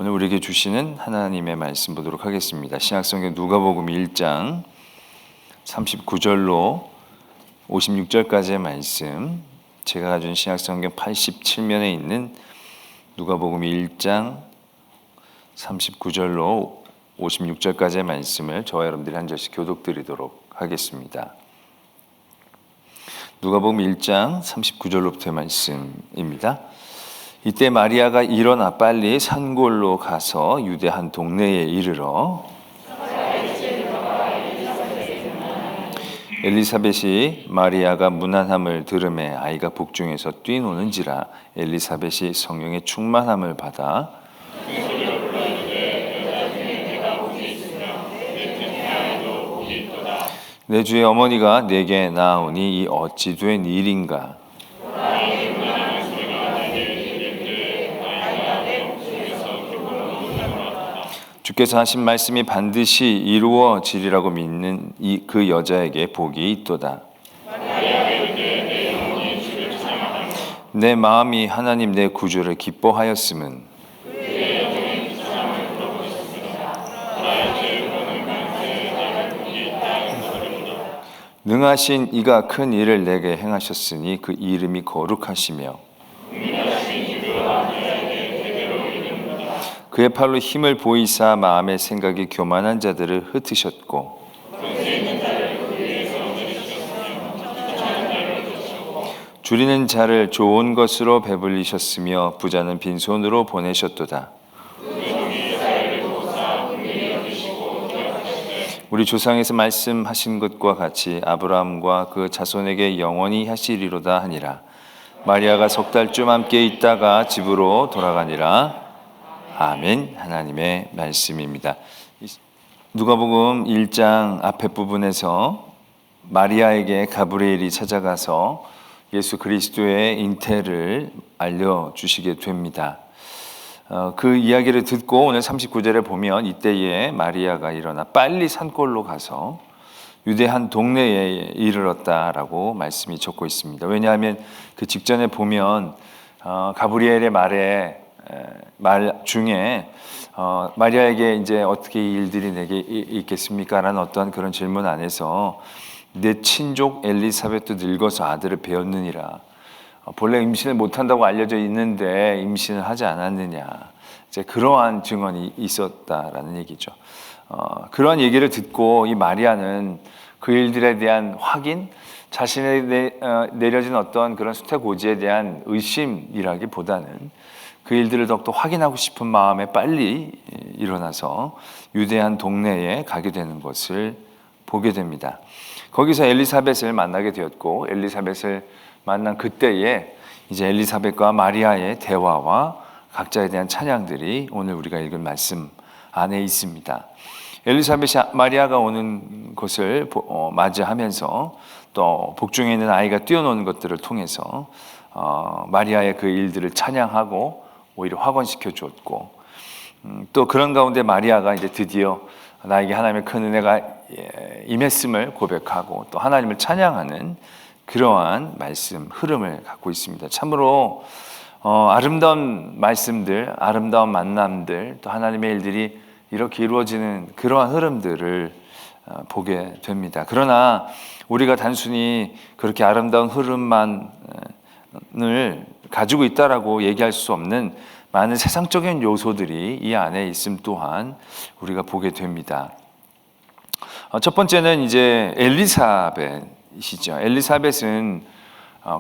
오늘 우리에게 주시는 하나님의 말씀 보도록 하겠습니다. 신약성경 누가복음 1장 39절로 56절까지의 말씀, 제가 가진 신약성경 87면에 있는 누가복음 1장 39절로 56절까지의 말씀을 저와 여러분들이 한 절씩 교독드리도록 하겠습니다. 누가복음 1장 39절로부터의 말씀입니다. 이때 마리아가 일어나 빨리 산골로 가서 유대 한 동네에 이르러 엘리사벳이 마리아가 문안함을 들음에 아이가 복중에서 뛰노는지라 엘리사벳이 성령의 충만함을 받아 내 주의 어머니가 내게 나오니 이 어찌 된 일인가. 주께서 하신 말씀이 반드시 이루어지리라고 믿는 그 여자에게 복이 있도다. 내 마음이 하나님 내 구주를 기뻐하였음은 능하신 이가 큰 일을 내게 행하셨으니 그 이름이 거룩하시며 그의 팔로 힘을 보이사 마음의 생각이 교만한 자들을 흩으셨고 줄이는 자를 좋은 것으로 배불리셨으며 부자는 빈손으로 보내셨도다. 우리 조상에서 말씀하신 것과 같이 아브라함과 그 자손에게 영원히 하시리로다 하니라. 마리아가 석 달쯤 함께 있다가 집으로 돌아가니라. 아멘. 하나님의 말씀입니다. 누가복음 1장 앞에 부분에서 마리아에게 가브리엘이 찾아가서 예수 그리스도의 잉태를 알려주시게 됩니다. 그 이야기를 듣고 오늘 39절에 보면 이때에 마리아가 일어나 빨리 산골로 가서 유대 한 동네에 이르렀다라고 말씀이 적고 있습니다. 왜냐하면 그 직전에 보면 가브리엘의 말 중에 마리아에게 이제 어떻게 이 일들이 내게 있겠습니까? 라는 어떤 그런 질문 안에서 내 친족 엘리사벳도 늙어서 아들을 배었느니라. 본래 임신을 못한다고 알려져 있는데 임신을 하지 않았느냐. 이제 그러한 증언이 있었다라는 얘기죠. 그러한 얘기를 듣고 이 마리아는 그 일들에 대한 확인, 자신에 내려진 어떤 그런 수태고지에 대한 의심이라기보다는 그 일들을 더욱더 확인하고 싶은 마음에 빨리 일어나서 유대한 동네에 가게 되는 것을 보게 됩니다. 거기서 엘리사벳을 만나게 되었고, 엘리사벳을 만난 그때에 이제 엘리사벳과 마리아의 대화와 각자에 대한 찬양들이 오늘 우리가 읽은 말씀 안에 있습니다. 엘리사벳이 마리아가 오는 것을 맞이하면서 또 복중에 있는 아이가 뛰어노는 것들을 통해서 마리아의 그 일들을 찬양하고 오히려 확언시켜 주었고, 또 그런 가운데 마리아가 이제 드디어 나에게 하나님의 큰 은혜가 임했음을 고백하고 또 하나님을 찬양하는 그러한 말씀 흐름을 갖고 있습니다. 참으로 아름다운 말씀들, 아름다운 만남들, 또 하나님의 일들이 이렇게 이루어지는 그러한 흐름들을 보게 됩니다. 그러나 우리가 단순히 그렇게 아름다운 흐름만을 가지고 있다라고 얘기할 수 없는 많은 세상적인 요소들이 이 안에 있음 또한 우리가 보게 됩니다. 첫 번째는 이제 엘리사벳이시죠. 엘리사벳은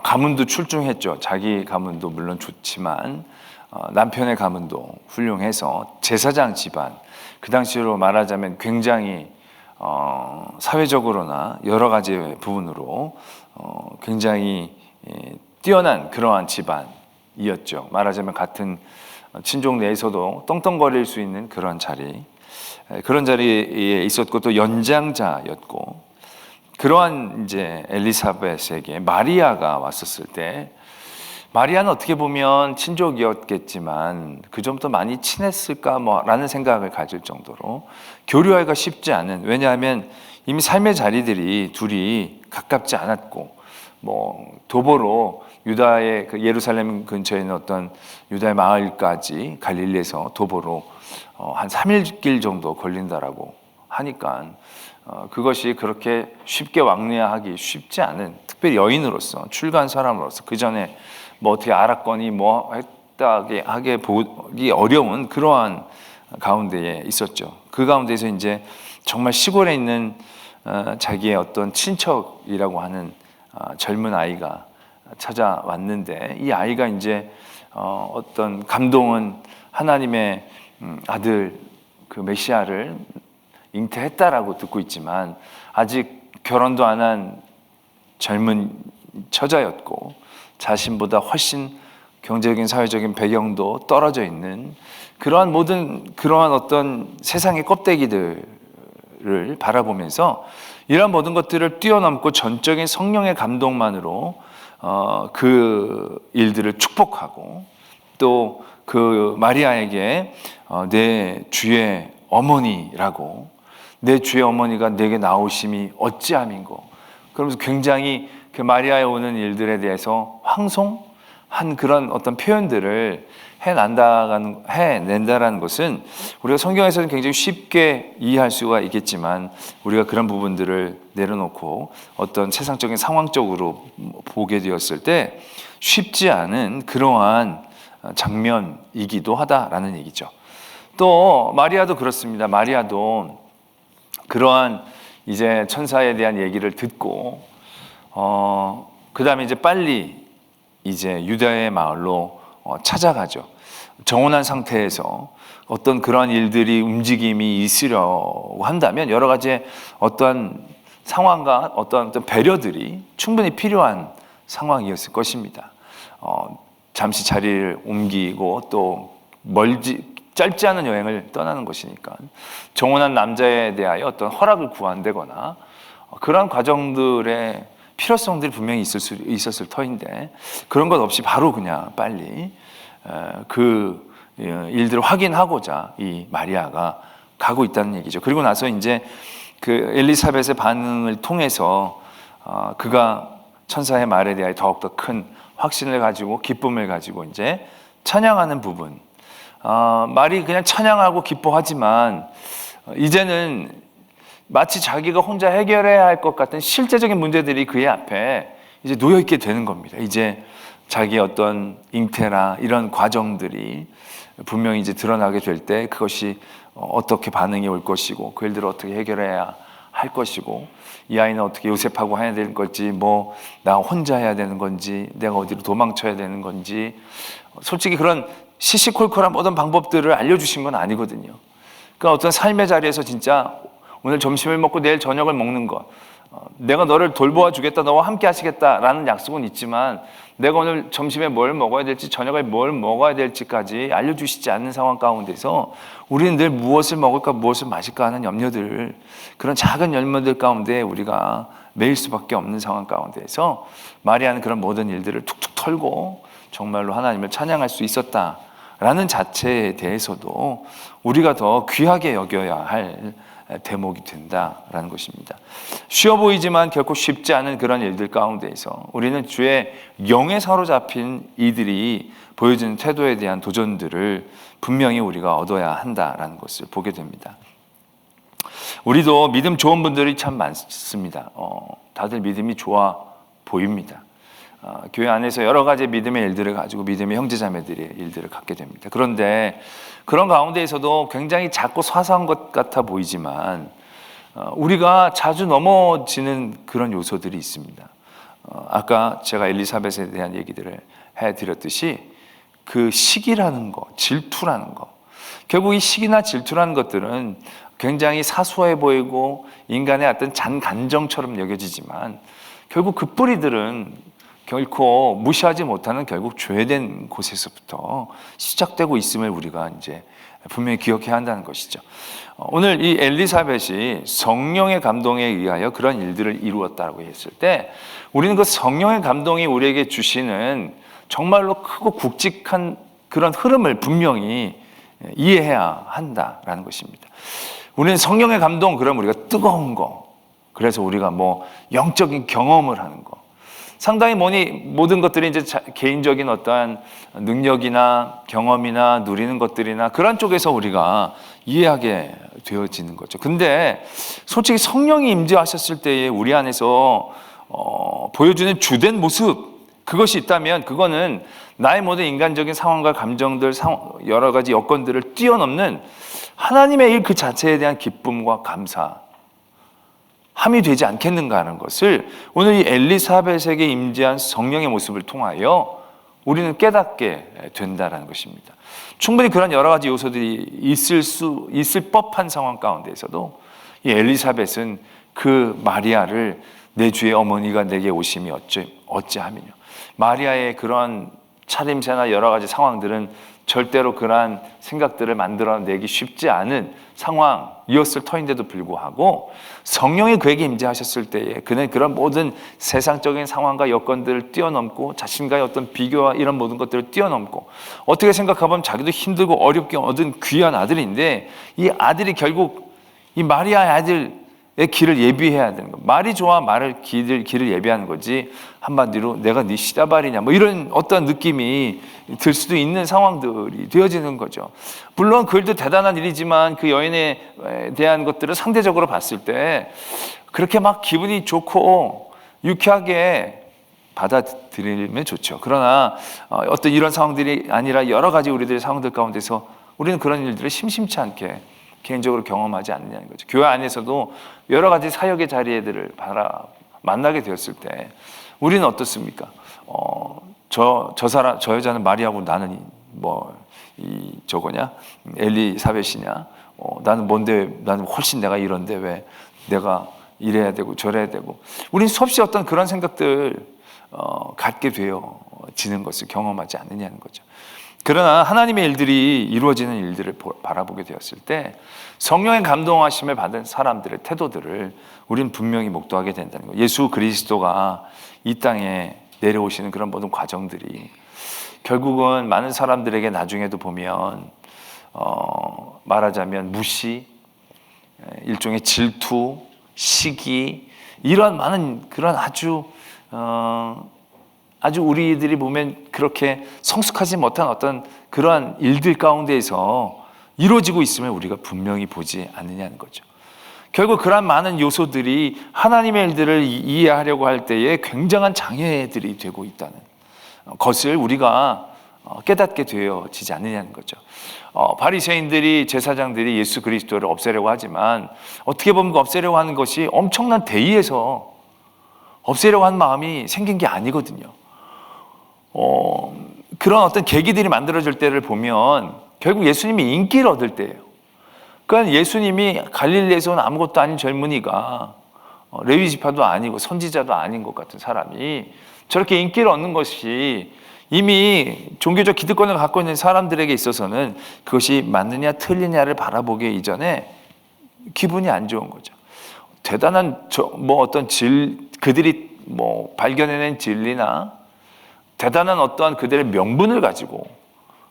가문도 출중했죠. 자기 가문도 물론 좋지만 남편의 가문도 훌륭해서 제사장 집안, 그 당시로 말하자면 굉장히 사회적으로나 여러 가지 부분으로 굉장히 뛰어난 그러한 집안이었죠. 말하자면 같은 친족 내에서도 떵떵거릴 수 있는 그런 자리에 있었고 또 연장자였고, 그러한 이제 엘리사벳에게 마리아가 왔었을 때, 마리아는 어떻게 보면 친족이었겠지만 그 좀 더 많이 친했을까 라는 생각을 가질 정도로 교류하기가 쉽지 않은, 왜냐하면 이미 삶의 자리들이 둘이 가깝지 않았고 도보로 유다의 그 예루살렘 근처에 있는 어떤 유다의 마을까지 갈릴리에서 도보로 한 3일 길 정도 걸린다라고 하니까 그것이 그렇게 쉽게 왕래하기 쉽지 않은, 특별히 여인으로서, 출가한 사람으로서 그 전에 어떻게 알았거니 했다게 보기 어려운 그러한 가운데에 있었죠. 그 가운데서 이제 정말 시골에 있는 자기의 어떤 친척이라고 하는 젊은 아이가 찾아왔는데, 이 아이가 이제 어떤 감동은 하나님의 아들 그 메시아를 잉태했다라고 듣고 있지만 아직 결혼도 안 한 젊은 처자였고 자신보다 훨씬 경제적인 사회적인 배경도 떨어져 있는 그러한 어떤 세상의 껍데기들을 바라보면서 이러한 모든 것들을 뛰어넘고 전적인 성령의 감동만으로 그 일들을 축복하고, 또 그 마리아에게 내 주의 어머니라고, 내 주의 어머니가 내게 나오심이 어찌함인고, 그러면서 굉장히 그 마리아에 오는 일들에 대해서 황송한 그런 어떤 표현들을 해낸다라는 것은 우리가 성경에서는 굉장히 쉽게 이해할 수가 있겠지만, 우리가 그런 부분들을 내려놓고 어떤 세상적인 상황적으로 보게 되었을 때 쉽지 않은 그러한 장면이기도 하다라는 얘기죠. 또 마리아도 그렇습니다. 마리아도 그러한 이제 천사에 대한 얘기를 듣고 그 다음에 이제 빨리 이제 유다의 마을로 찾아가죠. 정혼한 상태에서 어떤 그러한 일들이 움직임이 있으려고 한다면 여러 가지 어떤 상황과 어떤 배려들이 충분히 필요한 상황이었을 것입니다. 잠시 자리를 옮기고 또 짧지 않은 여행을 떠나는 것이니까 정혼한 남자에 대하여 어떤 허락을 구한다거나 그런 과정들의 필요성들이 분명히 있었을 터인데, 그런 것 없이 바로 그냥 빨리 그 일들을 확인하고자 이 마리아가 가고 있다는 얘기죠. 그리고 나서 이제 그 엘리사벳의 반응을 통해서 그가 천사의 말에 대하여 더욱더 큰 확신을 가지고 기쁨을 가지고 이제 찬양하는 부분, 말이 그냥 찬양하고 기뻐하지만 이제는 마치 자기가 혼자 해결해야 할 것 같은 실제적인 문제들이 그의 앞에 이제 놓여 있게 되는 겁니다. 이제 자기의 어떤 잉태나 이런 과정들이 분명히 이제 드러나게 될 때 그것이 어떻게 반응이 올 것이고 그 일들을 어떻게 해결해야 할 것이고, 이 아이는 어떻게 요셉하고 해야 되는 건지, 나 혼자 해야 되는 건지, 내가 어디로 도망쳐야 되는 건지, 솔직히 그런 시시콜콜한 모든 방법들을 알려주신 건 아니거든요. 그러니까 어떤 삶의 자리에서 진짜 오늘 점심을 먹고 내일 저녁을 먹는 것, 내가 너를 돌보아 주겠다, 너와 함께 하시겠다라는 약속은 있지만 내가 오늘 점심에 뭘 먹어야 될지 저녁에 뭘 먹어야 될지까지 알려주시지 않는 상황 가운데서 우리는 늘 무엇을 먹을까 무엇을 마실까 하는 염려들, 그런 작은 열매들 가운데 우리가 매일 수밖에 없는 상황 가운데서 마리아는 그런 모든 일들을 툭툭 털고 정말로 하나님을 찬양할 수 있었다라는 자체에 대해서도 우리가 더 귀하게 여겨야 할 대목이 된다라는 것입니다. 쉬워 보이지만 결코 쉽지 않은 그런 일들 가운데에서 우리는 주의 영에 사로잡힌 이들이 보여주는 태도에 대한 도전들을 분명히 우리가 얻어야 한다라는 것을 보게 됩니다. 우리도 믿음 좋은 분들이 참 많습니다. 다들 믿음이 좋아 보입니다. 교회 안에서 여러 가지 믿음의 일들을 가지고 믿음의 형제자매들의 일들을 갖게 됩니다. 그런데 그런 가운데에서도 굉장히 작고 사소한 것 같아 보이지만 우리가 자주 넘어지는 그런 요소들이 있습니다. 아까 제가 엘리사벳에 대한 얘기들을 해드렸듯이 그 시기라는 거, 질투라는 거, 결국 이 시기나 질투라는 것들은 굉장히 사소해 보이고 인간의 어떤 잔간정처럼 여겨지지만 결국 그 뿌리들은 결코 무시하지 못하는 결국 죄된 곳에서부터 시작되고 있음을 우리가 이제 분명히 기억해야 한다는 것이죠. 오늘 이 엘리사벳이 성령의 감동에 의하여 그런 일들을 이루었다고 했을 때 우리는 그 성령의 감동이 우리에게 주시는 정말로 크고 굵직한 그런 흐름을 분명히 이해해야 한다라는 것입니다. 우리는 성령의 감동, 그럼 우리가 뜨거운 거, 그래서 우리가 영적인 경험을 하는 거, 상당히 모든 것들이 이제 개인적인 어떠한 능력이나 경험이나 누리는 것들이나 그런 쪽에서 우리가 이해하게 되어지는 거죠. 근데 솔직히 성령이 임재하셨을 때에 우리 안에서 보여주는 주된 모습, 그것이 있다면 그거는 나의 모든 인간적인 상황과 감정들, 여러 가지 여건들을 뛰어넘는 하나님의 일 그 자체에 대한 기쁨과 감사, 함이 되지 않겠는가 하는 것을 오늘 이 엘리사벳에게 임재한 성령의 모습을 통하여 우리는 깨닫게 된다는 것입니다. 충분히 그런 여러 가지 요소들이 있을 법한 상황 가운데에서도 이 엘리사벳은 그 마리아를 내 주의 어머니가 내게 오심이 어찌하면요. 마리아의 그런 차림새나 여러 가지 상황들은 절대로 그러한 생각들을 만들어내기 쉽지 않은 상황이었을 터인데도 불구하고 성령이 그에게 임재하셨을 때에 그는 그런 모든 세상적인 상황과 여건들을 뛰어넘고 자신과의 어떤 비교와 이런 모든 것들을 뛰어넘고 어떻게 생각해보면 자기도 힘들고 어렵게 얻은 귀한 아들인데 이 아들이 결국 이 마리아의 아들의 길을 예비해야 되는 거. 말이 좋아 길을 예비하는 거지 한마디로 내가 네 시다발이냐 뭐 이런 어떤 느낌이 들 수도 있는 상황들이 되어지는 거죠. 물론 그 일도 대단한 일이지만 그 여인에 대한 것들을 상대적으로 봤을 때 그렇게 막 기분이 좋고 유쾌하게 받아들이면 좋죠. 그러나 어떤 이런 상황들이 아니라 여러 가지 우리들의 상황들 가운데서 우리는 그런 일들을 심심치 않게 개인적으로 경험하지 않느냐는 거죠. 교회 안에서도 여러 가지 사역의 자리들을 만나게 되었을 때 우리는 어떻습니까? 저 여자는 마리아고 나는 엘리사벳이냐? 나는 뭔데, 나는 훨씬 내가 이런데 왜 내가 이래야 되고 저래야 되고. 우리는 수없이 어떤 그런 생각들 갖게 되어지는 것을 경험하지 않느냐는 거죠. 그러나 하나님의 일들이 이루어지는 일들을 바라보게 되었을 때 성령의 감동하심을 받은 사람들의 태도들을 우리는 분명히 목도하게 된다는 거예요. 예수 그리스도가 이 땅에 내려오시는 그런 모든 과정들이 결국은 많은 사람들에게 나중에도 보면 말하자면 무시, 일종의 질투, 시기 이런 많은 그런 아주 우리들이 보면 그렇게 성숙하지 못한 어떤 그러한 일들 가운데에서 이루어지고 있음을 우리가 분명히 보지 않느냐는 거죠. 결국 그러한 많은 요소들이 하나님의 일들을 이해하려고 할 때에 굉장한 장애들이 되고 있다는 것을 우리가 깨닫게 되어지지 않느냐는 거죠. 바리새인들이 제사장들이 예수 그리스도를 없애려고 하지만 어떻게 보면 없애려고 하는 것이 엄청난 대의에서 없애려고 하는 마음이 생긴 게 아니거든요. 그런 어떤 계기들이 만들어질 때를 보면 결국 예수님이 인기를 얻을 때예요. 그러니까 예수님이 갈릴리에서 온 아무것도 아닌 젊은이가 레위 지파도 아니고 선지자도 아닌 것 같은 사람이 저렇게 인기를 얻는 것이 이미 종교적 기득권을 갖고 있는 사람들에게 있어서는 그것이 맞느냐 틀리냐를 바라보기 이전에 기분이 안 좋은 거죠. 대단한 그들이 발견해낸 진리나 대단한 어떠한 그들의 명분을 가지고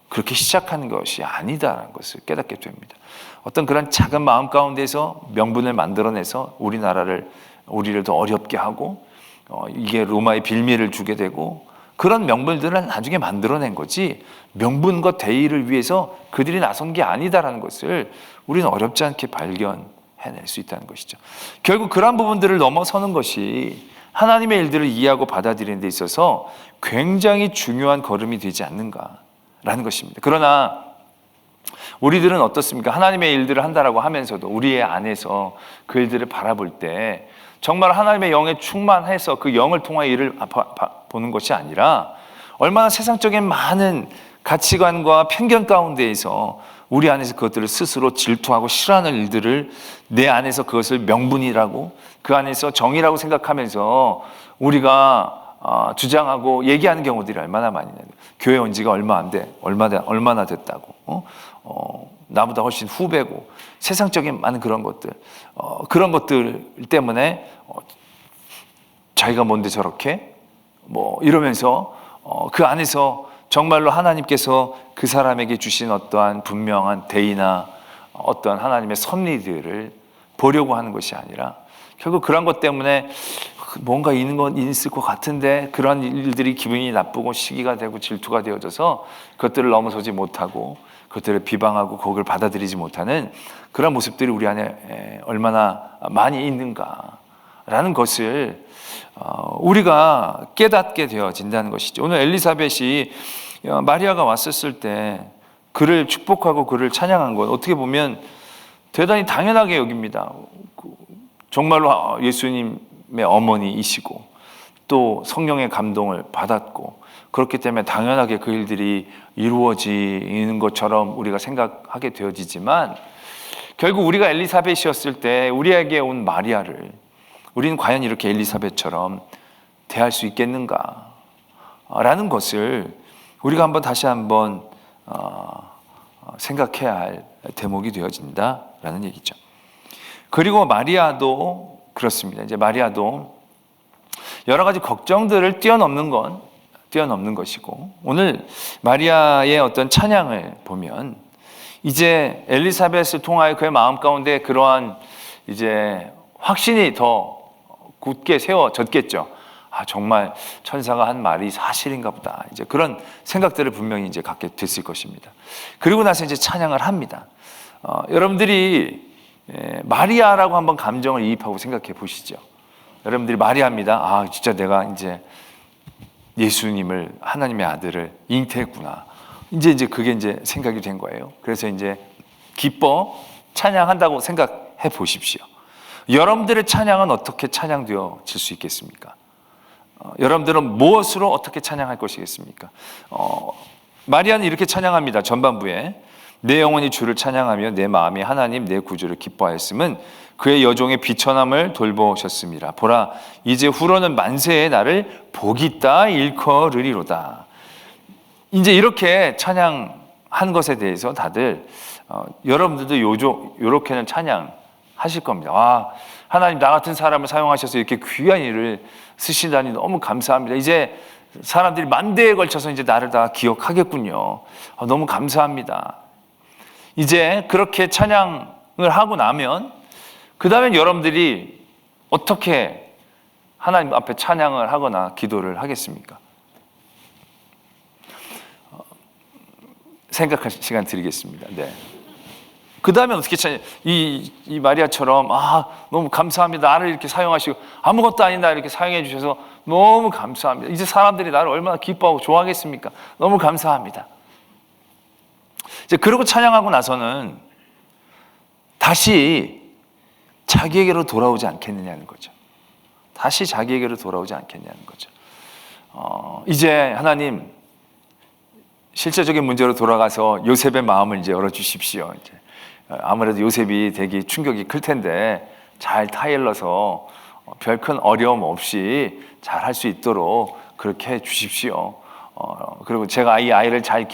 그렇게 시작하는 것이 아니다라는 것을 깨닫게 됩니다. 어떤 그런 작은 마음 가운데서 명분을 만들어내서 우리를 더 어렵게 하고 이게 로마의 빌미를 주게 되고 그런 명분들을 나중에 만들어낸 거지 명분과 대의를 위해서 그들이 나선 게 아니다라는 것을 우리는 어렵지 않게 발견해낼 수 있다는 것이죠. 결국 그런 부분들을 넘어서는 것이 하나님의 일들을 이해하고 받아들이는 데 있어서 굉장히 중요한 걸음이 되지 않는가라는 것입니다. 그러나 우리들은 어떻습니까? 하나님의 일들을 한다라고 하면서도 우리의 안에서 그 일들을 바라볼 때 정말 하나님의 영에 충만해서 그 영을 통하여 일을 보는 것이 아니라 얼마나 세상적인 많은 가치관과 편견 가운데에서 우리 안에서 그것들을 스스로 질투하고 싫어하는 일들을 내 안에서 그것을 명분이라고 그 안에서 정의라고 생각하면서 우리가 주장하고 얘기하는 경우들이 얼마나 많이 나요. 교회 온 지가 얼마나 됐다고 나보다 훨씬 후배고 세상적인 많은 그런 것들 때문에 자기가 뭔데 저렇게 이러면서 그 안에서 정말로 하나님께서 그 사람에게 주신 어떠한 분명한 대의나 어떠한 하나님의 섭리들을 보려고 하는 것이 아니라 결국 그런 것 때문에 뭔가 있는 건 있을 것 같은데 그런 일들이 기분이 나쁘고 시기가 되고 질투가 되어져서 그것들을 넘어서지 못하고 그것들을 비방하고 그걸 받아들이지 못하는 그런 모습들이 우리 안에 얼마나 많이 있는가라는 것을 우리가 깨닫게 되어진다는 것이죠. 오늘 엘리사벳이 마리아가 왔었을 때 그를 축복하고 그를 찬양한 것 어떻게 보면 대단히 당연하게 여깁니다. 정말로 예수님의 어머니이시고 또 성령의 감동을 받았고 그렇기 때문에 당연하게 그 일들이 이루어지는 것처럼 우리가 생각하게 되어지지만 결국 우리가 엘리사벳이었을 때 우리에게 온 마리아를 우리는 과연 이렇게 엘리사벳처럼 대할 수 있겠는가 라는 것을 우리가 다시 한번 생각해야 할 대목이 되어진다라는 얘기죠. 그리고 마리아도 그렇습니다. 이제 마리아도 여러 가지 걱정들을 뛰어넘는 것이고 오늘 마리아의 어떤 찬양을 보면 이제 엘리사벳을 통하여 그의 마음 가운데 그러한 이제 확신이 더 굳게 세워졌겠죠. 정말 천사가 한 말이 사실인가 보다. 이제 그런 생각들을 분명히 이제 갖게 됐을 것입니다. 그리고 나서 이제 찬양을 합니다. 여러분들이 마리아라고 한번 감정을 이입하고 생각해 보시죠. 여러분들이 마리아입니다. 진짜 내가 이제 예수님을 하나님의 아들을 잉태했구나. 이제 그게 이제 생각이 된 거예요. 그래서 이제 기뻐 찬양한다고 생각해 보십시오. 여러분들의 찬양은 어떻게 찬양되어질 수 있겠습니까? 여러분들은 무엇으로 어떻게 찬양할 것이겠습니까? 마리아는 이렇게 찬양합니다. 전반부에 내 영혼이 주를 찬양하며 내 마음이 하나님 내 구주를 기뻐하였음은 그의 여종의 비천함을 돌보셨습니다. 보라 이제 후로는 만세에 나를 복이 있다 일컬으리로다. 이제 이렇게 찬양한 것에 대해서 다들 여러분들도 요렇게는 찬양하실 겁니다. 하나님 나 같은 사람을 사용하셔서 이렇게 귀한 일을 쓰시다니 너무 감사합니다. 이제 사람들이 만대에 걸쳐서 이제 나를 다 기억하겠군요. 너무 감사합니다. 이제 그렇게 찬양을 하고 나면 그 다음엔 여러분들이 어떻게 하나님 앞에 찬양을 하거나 기도를 하겠습니까? 생각할 시간 드리겠습니다. 네. 그 다음에 어떻게 찬양? 이 마리아처럼 너무 감사합니다. 나를 이렇게 사용하시고 아무것도 아닌 나 이렇게 사용해 주셔서 너무 감사합니다. 이제 사람들이 나를 얼마나 기뻐하고 좋아하겠습니까? 너무 감사합니다. 이제 그러고 찬양하고 나서는 다시 자기에게로 돌아오지 않겠느냐는 거죠. 다시 자기에게로 돌아오지 않겠냐는 거죠. 이제 하나님 실제적인 문제로 돌아가서 요셉의 마음을 이제 열어주십시오. 이제 아무래도 요셉이 되게 충격이 클 텐데 잘 타일러서 별 큰 어려움 없이 잘 할 수 있도록 그렇게 해 주십시오. 그리고 제가 이 아이를 잘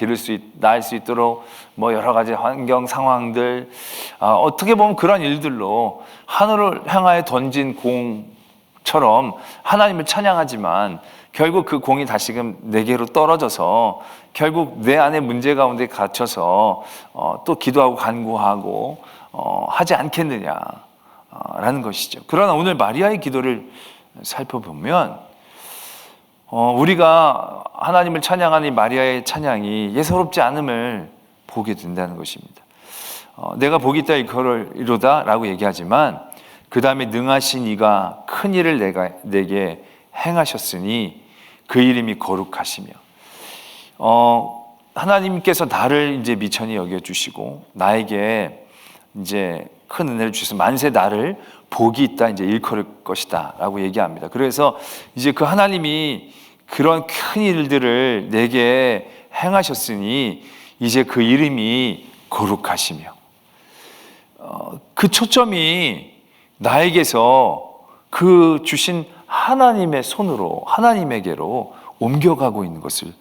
낳을 수 있도록 여러 가지 환경 상황들 어떻게 보면 그런 일들로 하늘을 향하여 던진 공처럼 하나님을 찬양하지만 결국 그 공이 다시금 내게로 떨어져서 결국 내 안에 문제 가운데 갇혀서 또 기도하고 간구하고 하지 않겠느냐라는 것이죠. 그러나 오늘 마리아의 기도를 살펴보면 우리가 하나님을 찬양하는 이 마리아의 찬양이 예사롭지 않음을 보게 된다는 것입니다. 내가 복이 있다 일컬으리로다 라고 얘기하지만 그 다음에 능하신 이가 큰 일을 내게 행하셨으니 그 이름이 거룩하시며 하나님께서 나를 이제 미천히 여겨주시고 나에게 이제 큰 은혜를 주셔서 만세 나를 복이 있다 이제 일컬을 것이다 라고 얘기합니다. 그래서 이제 그 하나님이 그런 큰 일들을 내게 행하셨으니 이제 그 이름이 거룩하시며 그 초점이 나에게서 그 주신 하나님의 손으로 하나님에게로 옮겨가고 있는 것을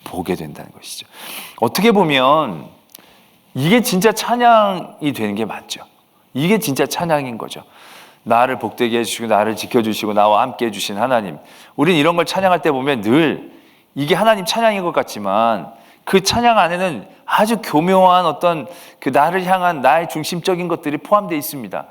보게 된다는 것이죠. 어떻게 보면 이게 진짜 찬양이 되는 게 맞죠. 이게 진짜 찬양인 거죠. 나를 복되게 해주시고 나를 지켜주시고 나와 함께 해주신 하나님. 우린 이런 걸 찬양할 때 보면 늘 이게 하나님 찬양인 것 같지만 그 찬양 안에는 아주 교묘한 어떤 그 나를 향한 나의 중심적인 것들이 포함되어 있습니다.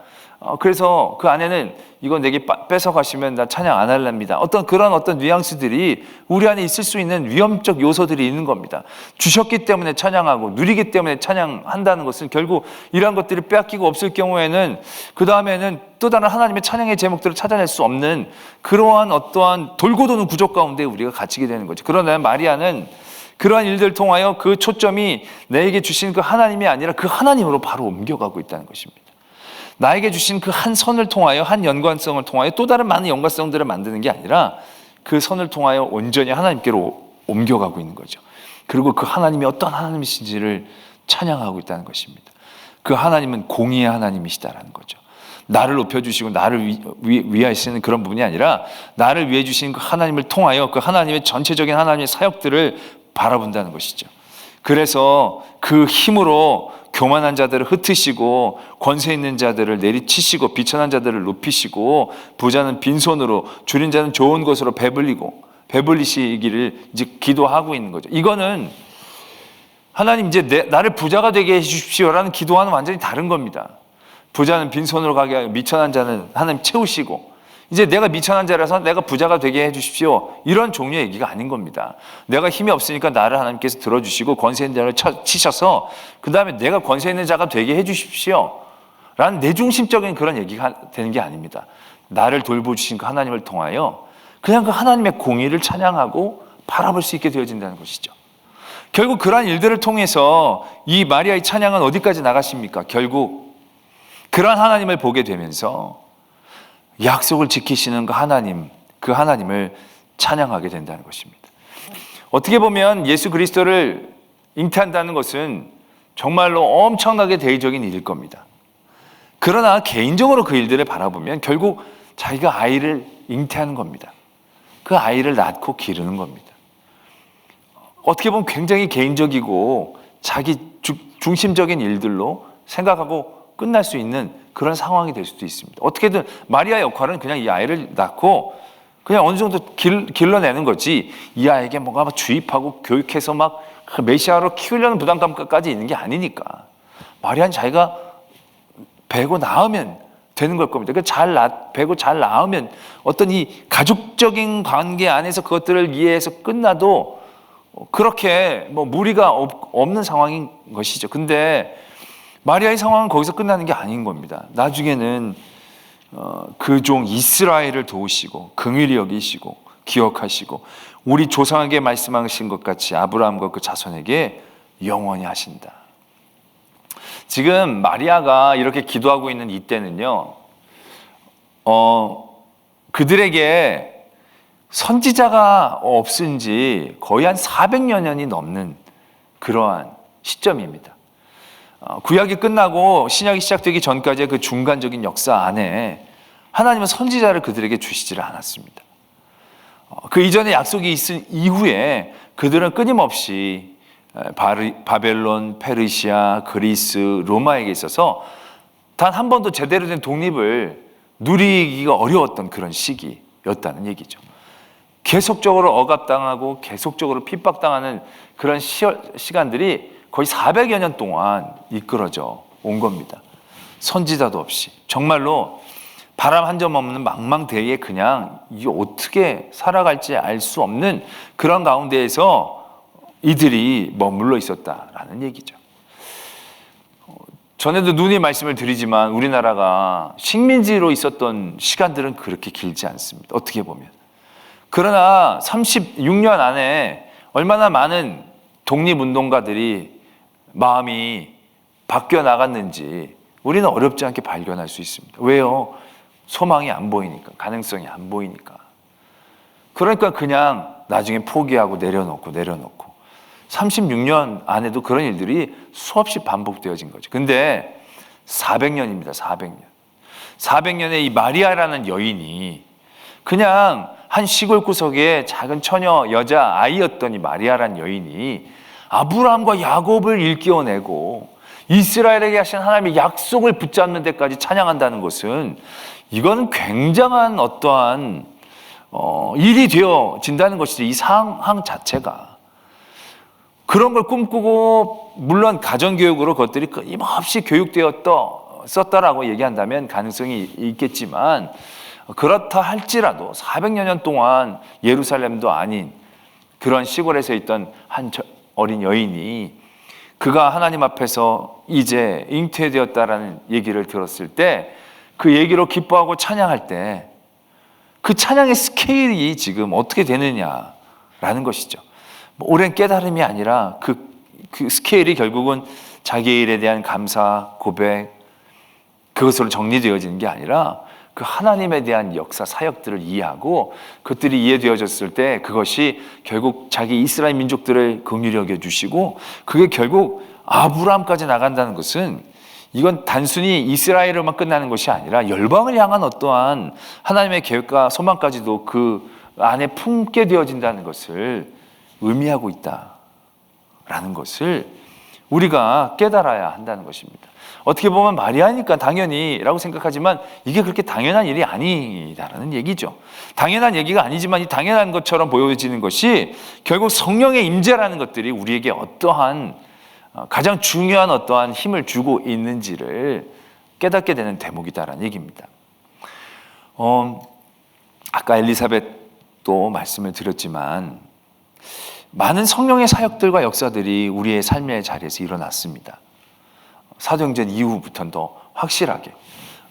그래서 그 안에는 이거 내게 뺏어가시면 나 찬양 안 할랍니다. 그런 뉘앙스들이 우리 안에 있을 수 있는 위험적 요소들이 있는 겁니다. 주셨기 때문에 찬양하고 누리기 때문에 찬양한다는 것은 결국 이러한 것들이 빼앗기고 없을 경우에는 그 다음에는 또 다른 하나님의 찬양의 제목들을 찾아낼 수 없는 그러한 어떠한 돌고 도는 구조 가운데 우리가 갇히게 되는 거죠. 그러나 마리아는 그러한 일들을 통하여 그 초점이 내게 주신 그 하나님이 아니라 그 하나님으로 바로 옮겨가고 있다는 것입니다. 나에게 주신 그 한 선을 통하여, 한 연관성을 통하여 또 다른 많은 연관성들을 만드는 게 아니라 그 선을 통하여 온전히 하나님께로 옮겨가고 있는 거죠. 그리고 그 하나님이 어떤 하나님이신지를 찬양하고 있다는 것입니다. 그 하나님은 공의의 하나님이시다라는 거죠. 나를 높여주시고 나를 위하시는 그런 부분이 아니라 나를 위해 주신 그 하나님을 통하여 그 하나님의 전체적인 하나님의 사역들을 바라본다는 것이죠. 그래서 그 힘으로 교만한 자들을 흩으시고 권세 있는 자들을 내리치시고 비천한 자들을 높이시고 부자는 빈손으로 줄인 자는 좋은 것으로 배불리시기를 이제 기도하고 있는 거죠. 이거는 하나님 이제 나를 부자가 되게 해주십시오라는 기도와는 완전히 다른 겁니다. 부자는 빈손으로 가게 하고 미천한 자는 하나님 채우시고, 이제 내가 미천한 자라서 내가 부자가 되게 해주십시오 이런 종류의 얘기가 아닌 겁니다. 내가 힘이 없으니까 나를 하나님께서 들어주시고 권세 있는 자를 치셔서 그 다음에 내가 권세 있는 자가 되게 해주십시오 라는 내중심적인 그런 얘기가 되는 게 아닙니다. 나를 돌보주신 그 하나님을 통하여 그냥 그 하나님의 공의를 찬양하고 바라볼 수 있게 되어진다는 것이죠. 결국 그러한 일들을 통해서 이 마리아의 찬양은 어디까지 나가십니까? 결국 그러한 하나님을 보게 되면서 약속을 지키시는 그 하나님을 찬양하게 된다는 것입니다. 어떻게 보면 예수 그리스도를 잉태한다는 것은 정말로 엄청나게 대의적인 일일 겁니다. 그러나 개인적으로 그 일들을 바라보면 결국 자기가 아이를 잉태하는 겁니다. 그 아이를 낳고 기르는 겁니다. 어떻게 보면 굉장히 개인적이고 자기 중심적인 일들로 생각하고 끝날 수 있는 그런 상황이 될 수도 있습니다. 어떻게든 마리아의 역할은 그냥 이 아이를 낳고 그냥 어느 정도 길러내는 거지, 이 아이에게 뭔가 주입하고 교육해서 막 메시아로 키우려는 부담감까지 있는 게 아니니까 마리아는 자기가 배고 낳으면 되는 걸 겁니다. 배고 잘 낳으면 어떤 이 가족적인 관계 안에서 그것들을 이해해서 끝나도 그렇게 무리가 없는 상황인 것이죠. 근데 마리아의 상황은 거기서 끝나는 게 아닌 겁니다. 나중에는 그 종 이스라엘을 도우시고 긍휼히 여기시고 기억하시고 우리 조상에게 말씀하신 것 같이 아브라함과 그 자손에게 영원히 하신다. 지금 마리아가 이렇게 기도하고 있는 이때는요, 그들에게 선지자가 없은 지 거의 한 400여 년이 넘는 그러한 시점입니다. 구약이 끝나고 신약이 시작되기 전까지의 그 중간적인 역사 안에 하나님은 선지자를 그들에게 주시지를 않았습니다. 그 이전에 약속이 있은 이후에 그들은 끊임없이 바벨론, 페르시아, 그리스, 로마에게 있어서 단 한 번도 제대로 된 독립을 누리기가 어려웠던 그런 시기였다는 얘기죠. 계속적으로 억압당하고 계속적으로 핍박당하는 그런 시간들이 거의 400여 년 동안 이끌어져 온 겁니다. 선지자도 없이 정말로 바람 한 점 없는 망망대해에 그냥 이게 어떻게 살아갈지 알 수 없는 그런 가운데에서 이들이 머물러 있었다라는 얘기죠. 전에도 누누이 말씀을 드리지만 우리나라가 식민지로 있었던 시간들은 그렇게 길지 않습니다. 어떻게 보면. 그러나 36년 안에 얼마나 많은 독립운동가들이 마음이 바뀌어 나갔는지 우리는 어렵지 않게 발견할 수 있습니다. 왜요? 소망이 안 보이니까, 가능성이 안 보이니까. 그러니까 그냥 나중에 포기하고 내려놓고 36년 안에도 그런 일들이 수없이 반복되어진 거죠. 근데 400년입니다. 400년. 400년의 이 마리아라는 여인이 그냥 한 시골 구석의 작은 처녀 여자 아이였던 이 마리아라는 여인이 아브라함과 야곱을 일깨워내고 이스라엘에게 하신 하나님의 약속을 붙잡는 데까지 찬양한다는 것은 이건 굉장한 일이 되어진다는 것이죠. 이 상황 자체가. 그런 걸 꿈꾸고 물론 가정교육으로 그것들이 끊임없이 교육되었다라고 얘기한다면 가능성이 있겠지만 그렇다 할지라도 400여 년 동안 예루살렘도 아닌 그런 시골에서 있던 한 어린 여인이 그가 하나님 앞에서 이제 잉태되었다라는 얘기를 들었을 때 그 얘기로 기뻐하고 찬양할 때 그 찬양의 스케일이 지금 어떻게 되느냐라는 것이죠. 오랜 깨달음이 아니라 그 스케일이 결국은 자기의 일에 대한 감사, 고백, 그것으로 정리되어지는 게 아니라 그 하나님에 대한 역사, 사역들을 이해하고 그것들이 이해되어졌을 때 그것이 결국 자기 이스라엘 민족들을 긍휼히 여겨주시고 그게 결국 아브라함까지 나간다는 것은 이건 단순히 이스라엘로만 끝나는 것이 아니라 열방을 향한 어떠한 하나님의 계획과 소망까지도 그 안에 품게 되어진다는 것을 의미하고 있다라는 것을 우리가 깨달아야 한다는 것입니다. 어떻게 보면 마리아니까 당연히라고 생각하지만 이게 그렇게 당연한 일이 아니다라는 얘기죠. 당연한 얘기가 아니지만 이 당연한 것처럼 보여지는 것이 결국 성령의 임재라는 것들이 우리에게 어떠한 가장 중요한 어떠한 힘을 주고 있는지를 깨닫게 되는 대목이다라는 얘기입니다. 아까 엘리사벳도 말씀을 드렸지만 많은 성령의 사역들과 역사들이 우리의 삶의 자리에서 일어났습니다. 사도행전 이후부터는 더 확실하게.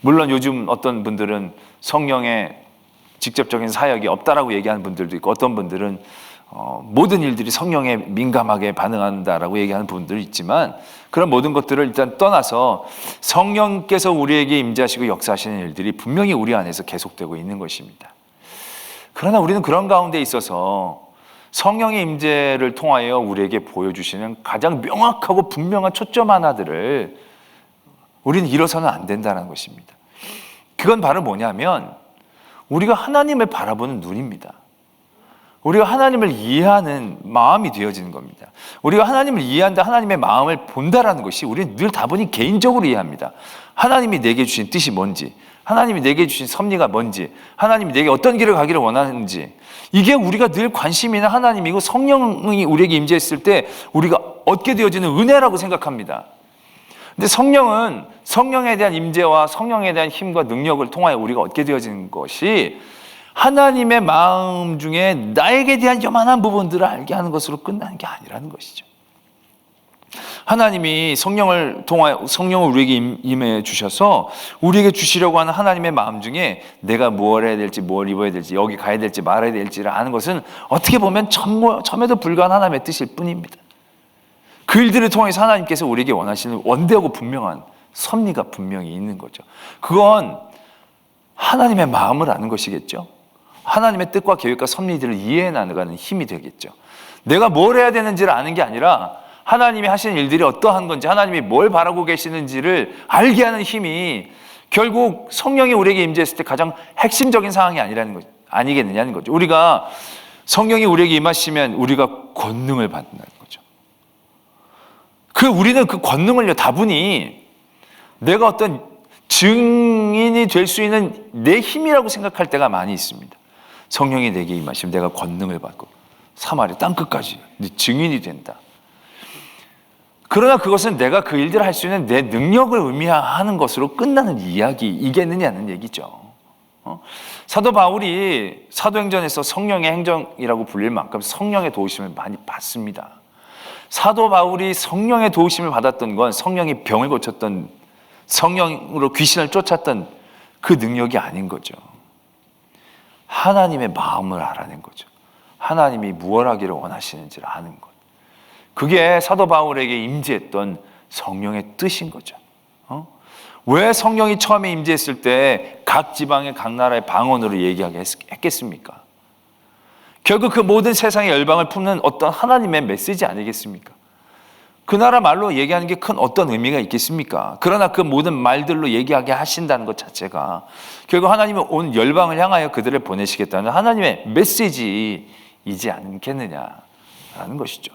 물론 요즘 어떤 분들은 성령의 직접적인 사역이 없다라고 얘기하는 분들도 있고 어떤 분들은 모든 일들이 성령에 민감하게 반응한다라고 얘기하는 분들이 있지만 그런 모든 것들을 일단 떠나서 성령께서 우리에게 임재하시고 역사하시는 일들이 분명히 우리 안에서 계속되고 있는 것입니다. 그러나 우리는 그런 가운데 있어서 성령의 임재를 통하여 우리에게 보여주시는 가장 명확하고 분명한 초점 하나들을 우리는 잃어서는 안 된다는 것입니다. 그건 바로 뭐냐면 우리가 하나님을 바라보는 눈입니다. 우리가 하나님을 이해하는 마음이 되어지는 겁니다. 우리가 하나님을 이해한다, 하나님의 마음을 본다라는 것이 우리는 늘 다분히 개인적으로 이해합니다. 하나님이 내게 주신 뜻이 뭔지, 하나님이 내게 주신 섭리가 뭔지, 하나님이 내게 어떤 길을 가기를 원하는지, 이게 우리가 늘 관심 있는 하나님이고 성령이 우리에게 임재했을 때 우리가 얻게 되어지는 은혜라고 생각합니다. 근데 성령은 성령에 대한 임재와 성령에 대한 힘과 능력을 통하여 우리가 얻게 되어지는 것이 하나님의 마음 중에 나에게 대한 요만한 부분들을 알게 하는 것으로 끝나는 게 아니라는 것이죠. 하나님이 성령을 통하여 성령을 우리에게 임해 주셔서 우리에게 주시려고 하는 하나님의 마음 중에 내가 뭘 해야 될지, 뭘 입어야 될지, 여기 가야 될지 말아야 될지를 아는 것은 어떻게 보면 점에도 불과한 하나님의 뜻일 뿐입니다. 그 일들을 통해서 하나님께서 우리에게 원하시는 원대하고 분명한 섭리가 분명히 있는 거죠. 그건 하나님의 마음을 아는 것이겠죠. 하나님의 뜻과 계획과 섭리들을 이해해 나가는 힘이 되겠죠. 내가 뭘 해야 되는지를 아는 게 아니라 하나님이 하시는 일들이 어떠한 건지, 하나님이 뭘 바라고 계시는지를 알게 하는 힘이 결국 성령이 우리에게 임재했을 때 가장 핵심적인 상황이 아니겠느냐는 거죠. 우리가 성령이 우리에게 임하시면 우리가 권능을 받는다는 거죠. 우리는 그 권능을요, 다분히 내가 어떤 증인이 될 수 있는 내 힘이라고 생각할 때가 많이 있습니다. 성령이 내게 임하시면 내가 권능을 받고 사마리아 땅끝까지 증인이 된다. 그러나 그것은 내가 그 일들을 할 수 있는 내 능력을 의미하는 것으로 끝나는 이야기이겠느냐는 얘기죠. 사도 바울이 사도행전에서 성령의 행정이라고 불릴 만큼 성령의 도우심을 많이 받습니다. 사도 바울이 성령의 도우심을 받았던 건 성령이 병을 고쳤던, 성령으로 귀신을 쫓았던 그 능력이 아닌 거죠. 하나님의 마음을 알아낸 거죠. 하나님이 무엇 하기를 원하시는지를 아는 것. 그게 사도 바울에게 임재했던 성령의 뜻인 거죠. 왜 성령이 처음에 임재했을 때 각 지방의 각 나라의 방언으로 얘기하게 했겠습니까? 결국 그 모든 세상의 열방을 품는 어떤 하나님의 메시지 아니겠습니까? 그 나라 말로 얘기하는 게 큰 어떤 의미가 있겠습니까? 그러나 그 모든 말들로 얘기하게 하신다는 것 자체가 결국 하나님은 온 열방을 향하여 그들을 보내시겠다는 하나님의 메시지이지 않겠느냐라는 것이죠.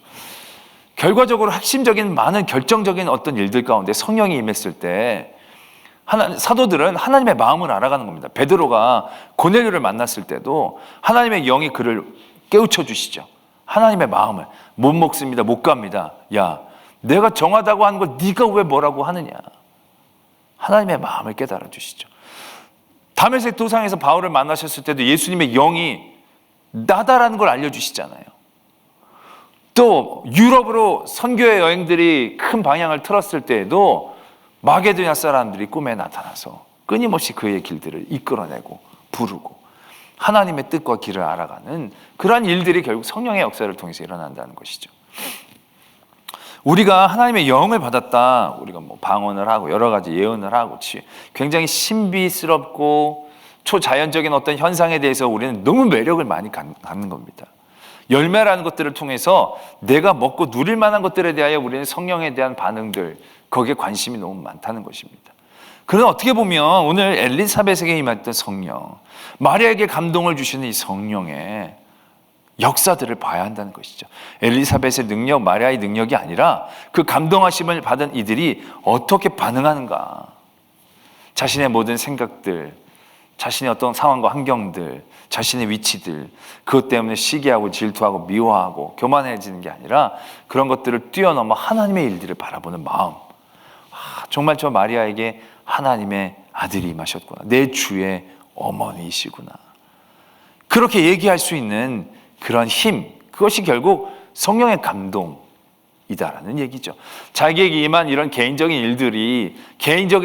결과적으로 핵심적인 많은 결정적인 어떤 일들 가운데 성령이 임했을 때 사도들은 하나님의 마음을 알아가는 겁니다. 베드로가 고넬료를 만났을 때도 하나님의 영이 그를 깨우쳐 주시죠. 하나님의 마음을 못 먹습니다, 못 갑니다. 야, 내가 정하다고 하는 걸 네가 왜 뭐라고 하느냐. 하나님의 마음을 깨달아 주시죠. 다메섹 도상에서 바울을 만나셨을 때도 예수님의 영이 나다라는 걸 알려주시잖아요. 또 유럽으로 선교의 여행들이 큰 방향을 틀었을 때에도 마게도냐 사람들이 꿈에 나타나서 끊임없이 그의 길들을 이끌어내고 부르고 하나님의 뜻과 길을 알아가는 그러한 일들이 결국 성령의 역사를 통해서 일어난다는 것이죠. 우리가 하나님의 영을 받았다, 우리가 뭐 방언을 하고 여러 가지 예언을 하고 굉장히 신비스럽고 초자연적인 어떤 현상에 대해서 우리는 너무 매력을 많이 갖는 겁니다. 열매라는 것들을 통해서 내가 먹고 누릴 만한 것들에 대하여 우리는 성령에 대한 반응들, 거기에 관심이 너무 많다는 것입니다. 그러나 어떻게 보면 오늘 엘리사벳에게 임했던 성령, 마리아에게 감동을 주시는 이 성령의 역사들을 봐야 한다는 것이죠. 엘리사벳의 능력, 마리아의 능력이 아니라 그 감동하심을 받은 이들이 어떻게 반응하는가. 자신의 모든 생각들, 자신의 어떤 상황과 환경들, 자신의 위치들, 그것 때문에 시기하고 질투하고 미워하고 교만해지는 게 아니라 그런 것들을 뛰어넘어 하나님의 일들을 바라보는 마음. 정말 저 마리아에게 하나님의 아들이 임하셨구나. 내 주의 어머니이시구나. 그렇게 얘기할 수 있는 그런 힘, 그것이 결국 성령의 감동이다라는 얘기죠. 자기에게 임한 이런 개인적인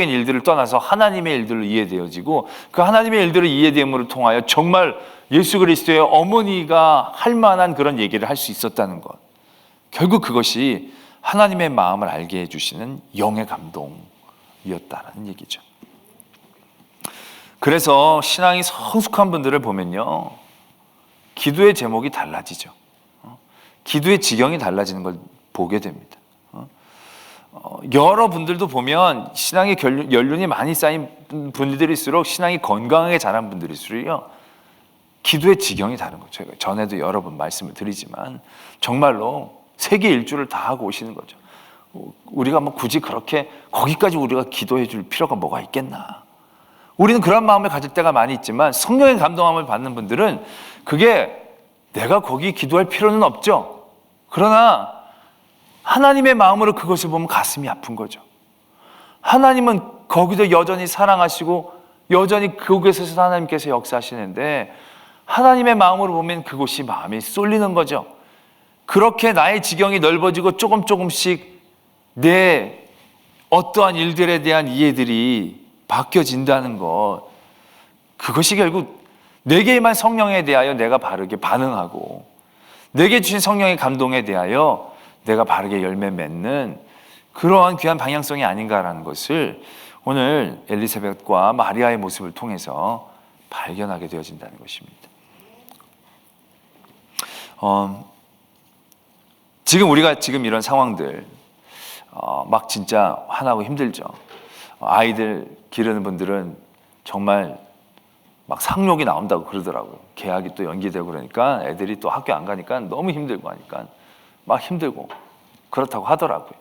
일들을 떠나서 하나님의 일들로 이해되어지고 그 하나님의 일들을 이해됨으로 통하여 정말 예수 그리스도의 어머니가 할 만한 그런 얘기를 할 수 있었다는 것. 결국 그것이 하나님의 마음을 알게 해주시는 영의 감동이었다라는 얘기죠. 그래서 신앙이 성숙한 분들을 보면요, 기도의 제목이 달라지죠. 기도의 지경이 달라지는 걸 보게 됩니다. 여러분들도 보면 신앙의 연륜이 많이 쌓인 분들일수록 신앙이 건강하게 자란 분들일수록요, 기도의 지경이 다른 거죠. 제가 전에도 여러 번 말씀을 드리지만 정말로 세계 일주를 다 하고 오시는 거죠. 우리가 뭐 굳이 그렇게 거기까지 우리가 기도해 줄 필요가 뭐가 있겠나. 우리는 그런 마음을 가질 때가 많이 있지만 성령의 감동함을 받는 분들은 그게 내가 거기 기도할 필요는 없죠. 그러나 하나님의 마음으로 그것을 보면 가슴이 아픈 거죠. 하나님은 거기도 여전히 사랑하시고 여전히 그곳에서 하나님께서 역사하시는데 하나님의 마음으로 보면 그곳이 마음이 쏠리는 거죠. 그렇게 나의 지경이 넓어지고 조금씩 내 어떠한 일들에 대한 이해들이 바뀌어진다는 것, 그것이 결국 내게 임한 성령에 대하여 내가 바르게 반응하고 내게 주신 성령의 감동에 대하여 내가 바르게 열매 맺는 그러한 귀한 방향성이 아닌가라는 것을 오늘 엘리사벳과 마리아의 모습을 통해서 발견하게 되어진다는 것입니다. 우리가 지금 이런 상황들 막 진짜 화나고 힘들죠. 아이들 기르는 분들은 정말 막 상욕이 나온다고 그러더라고요. 계약이 또 연기되고 그러니까 애들이 또 학교 안 가니까 너무 힘들고 하니까 막 힘들고 그렇다고 하더라고요.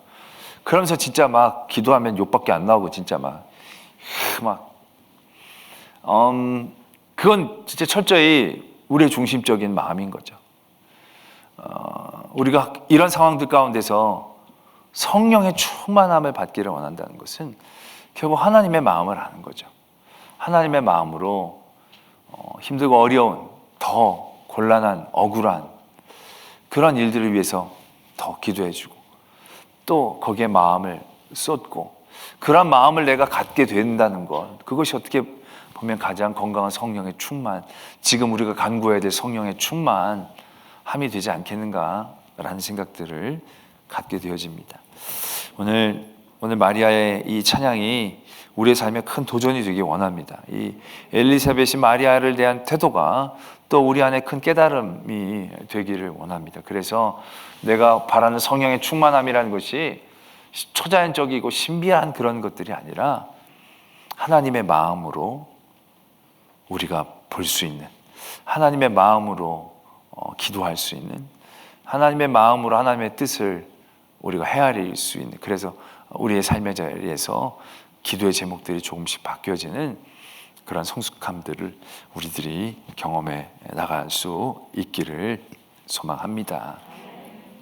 그러면서 진짜 막 기도하면 욕밖에 안 나오고 진짜 그건 진짜 철저히 우리의 중심적인 마음인 거죠. 우리가 이런 상황들 가운데서 성령의 충만함을 받기를 원한다는 것은 결국 하나님의 마음을 아는 거죠. 하나님의 마음으로 힘들고 어려운, 더 곤란한, 억울한 그런 일들을 위해서 더 기도해주고 또 거기에 마음을 쏟고 그런 마음을 내가 갖게 된다는 것, 그것이 어떻게 보면 가장 건강한 성령의 충만, 지금 우리가 간구해야 될 성령의 충만함이 되지 않겠는가라는 생각들을 갖게 되어집니다. 오늘 마리아의 이 찬양이 우리의 삶에 큰 도전이 되기 원합니다. 이 엘리사벳이 마리아를 대한 태도가 또 우리 안에 큰 깨달음이 되기를 원합니다. 그래서 내가 바라는 성령의 충만함이라는 것이 초자연적이고 신비한 그런 것들이 아니라 하나님의 마음으로 우리가 볼 수 있는, 하나님의 마음으로 기도할 수 있는, 하나님의 마음으로 하나님의 뜻을 우리가 헤아릴 수 있는, 그래서 우리의 삶의 자리에서 기도의 제목들이 조금씩 바뀌어지는 그런 성숙함들을 우리들이 경험해 나갈 수 있기를 소망합니다.